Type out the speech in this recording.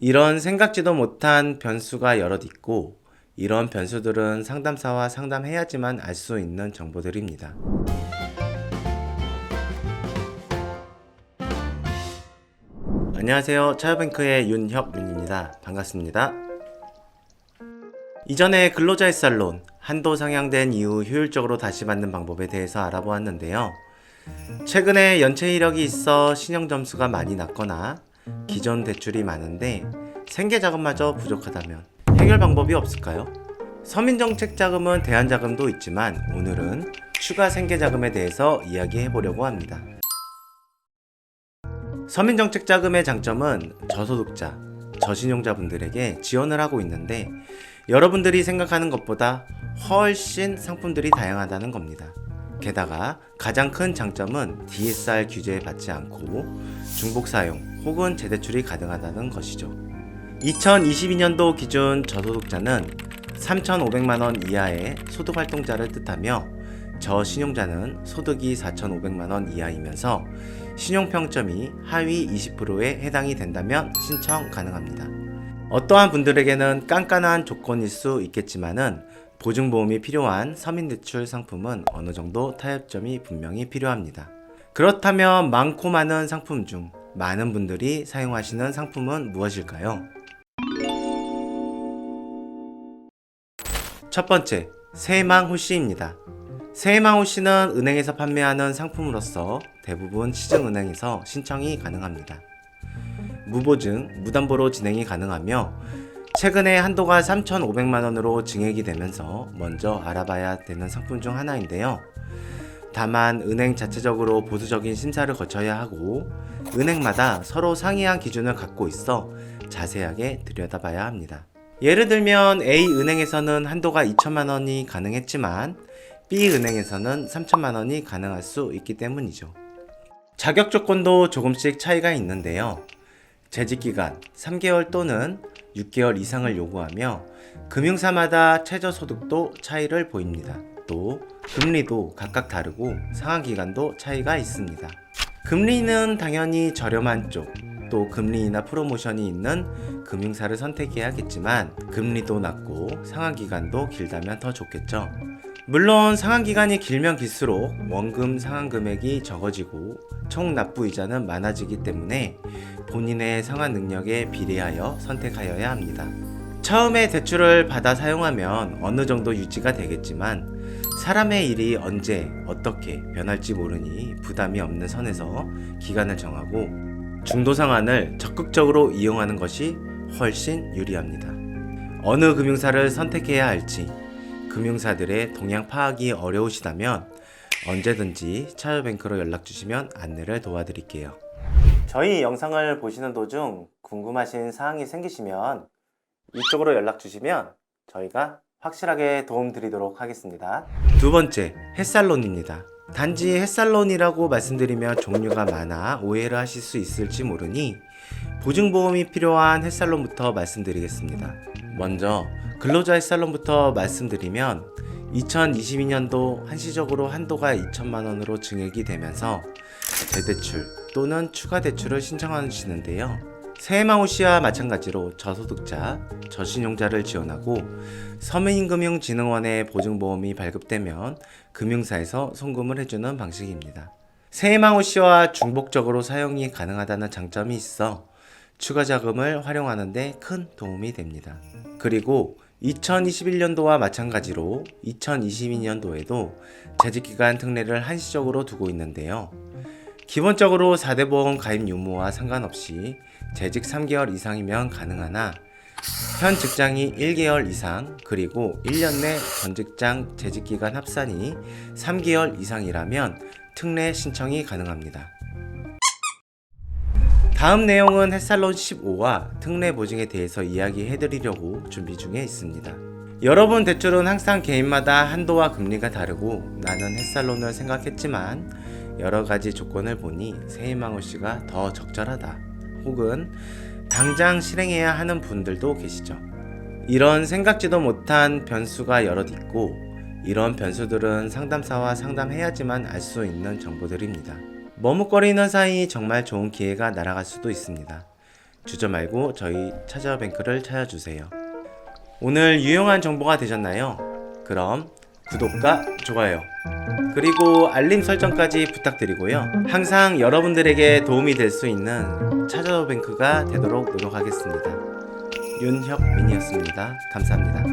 이런 생각지도 못한 변수가 여럿 있고, 이런 변수들은 상담사와 상담해야지만 알 수 있는 정보들입니다. 안녕하세요. 차유뱅크의 윤혁윤입니다. 반갑습니다. 이전에 근로자의 살론, 한도 상향된 이후 효율적으로 다시 받는 방법에 대해서 알아보았는데요. 최근에 연체 이력이 있어 신용 점수가 많이 낮거나 기존 대출이 많은데 생계 자금마저 부족하다면 해결 방법이 없을까요? 서민정책 자금은 대안자금도 있지만 오늘은 추가 생계 자금에 대해서 이야기해 보려고 합니다. 서민정책 자금의 장점은 저소득자, 저신용자분들에게 지원을 하고 있는데 여러분들이 생각하는 것보다 훨씬 상품들이 다양하다는 겁니다. 게다가 가장 큰 장점은 DSR 규제에 받지 않고 중복 사용 혹은 재대출이 가능하다는 것이죠. 2022년도 기준 저소득자는 3,500만원 이하의 소득활동자를 뜻하며 저신용자는 소득이 4,500만원 이하이면서 신용평점이 하위 20%에 해당이 된다면 신청 가능합니다. 어떠한 분들에게는 깐깐한 조건일 수 있겠지만은 보증보험이 필요한 서민대출 상품은 어느 정도 타협점이 분명히 필요합니다. 그렇다면 많고 많은 상품 중 많은 분들이 사용하시는 상품은 무엇일까요? 첫 번째, 새해망호시입니다. 새해망호시는 은행에서 판매하는 상품으로서 대부분 시중은행에서 신청이 가능합니다. 무보증, 무담보로 진행이 가능하며 최근에 한도가 3,500만원으로 증액이 되면서 먼저 알아봐야 되는 상품 중 하나인데요. 다만 은행 자체적으로 보수적인 심사를 거쳐야 하고 은행마다 서로 상이한 기준을 갖고 있어 자세하게 들여다봐야 합니다. 예를 들면 A은행에서는 한도가 2천만원이 가능했지만 B은행에서는 3천만원이 가능할 수 있기 때문이죠. 자격 조건도 조금씩 차이가 있는데요. 재직기간 3개월 또는 6개월 이상을 요구하며 금융사마다 최저소득도 차이를 보입니다. 또 금리도 각각 다르고 상환기간도 차이가 있습니다. 금리는 당연히 저렴한 쪽, 또 금리나 프로모션이 있는 금융사를 선택해야겠지만 금리도 낮고 상환기간도 길다면 더 좋겠죠. 물론 상환기간이 길면 길수록 원금 상환 금액이 적어지고 총 납부 이자는 많아지기 때문에 본인의 상환 능력에 비례하여 선택하여야 합니다. 처음에 대출을 받아 사용하면 어느 정도 유지가 되겠지만 사람의 일이 언제 어떻게 변할지 모르니 부담이 없는 선에서 기간을 정하고 중도 상환을 적극적으로 이용하는 것이 훨씬 유리합니다. 어느 금융사를 선택해야 할지 금융사들의 동향 파악이 어려우시다면 언제든지 차유뱅크로 연락주시면 안내를 도와드릴게요. 저희 영상을 보시는 도중 궁금하신 사항이 생기시면 이쪽으로 연락주시면 저희가 확실하게 도움드리도록 하겠습니다. 두 번째, 햇살론입니다. 단지 햇살론이라고 말씀드리면 종류가 많아 오해를 하실 수 있을지 모르니 보증보험이 필요한 햇살론부터 말씀드리겠습니다. 먼저 근로자 햇살론부터 말씀드리면 2022년도 한시적으로 한도가 2천만원으로 증액이 되면서 재대출 또는 추가 대출을 신청하시는데요. 새해망호시와 마찬가지로 저소득자, 저신용자를 지원하고 서민금융진흥원의 보증보험이 발급되면 금융사에서 송금을 해주는 방식입니다. 새해망호시와 중복적으로 사용이 가능하다는 장점이 있어 추가 자금을 활용하는 데 큰 도움이 됩니다. 그리고 2021년도와 마찬가지로 2022년도에도 재직기간 특례를 한시적으로 두고 있는데요. 기본적으로 4대 보험 가입 유무와 상관없이 재직 3개월 이상이면 가능하나 현 직장이 1개월 이상 그리고 1년 내 전 직장 재직기간 합산이 3개월 이상이라면 특례 신청이 가능합니다. 다음 내용은 햇살론 15와 특례 보증에 대해서 이야기해드리려고 준비 중에 있습니다. 여러분 대출은 항상 개인마다 한도와 금리가 다르고 나는 햇살론을 생각했지만 여러가지 조건을 보니 새해망호시가 더 적절하다 혹은 당장 실행해야 하는 분들도 계시죠. 이런 생각지도 못한 변수가 여럿 있고 이런 변수들은 상담사와 상담해야지만 알 수 있는 정보들입니다. 머뭇거리는 사이 정말 좋은 기회가 날아갈 수도 있습니다. 주저 말고 저희 차저뱅크를 찾아주세요. 오늘 유용한 정보가 되셨나요? 그럼 구독과 좋아요 그리고 알림 설정까지 부탁드리고요. 항상 여러분들에게 도움이 될 수 있는 차저뱅크가 되도록 노력하겠습니다. 윤혁민이었습니다. 감사합니다.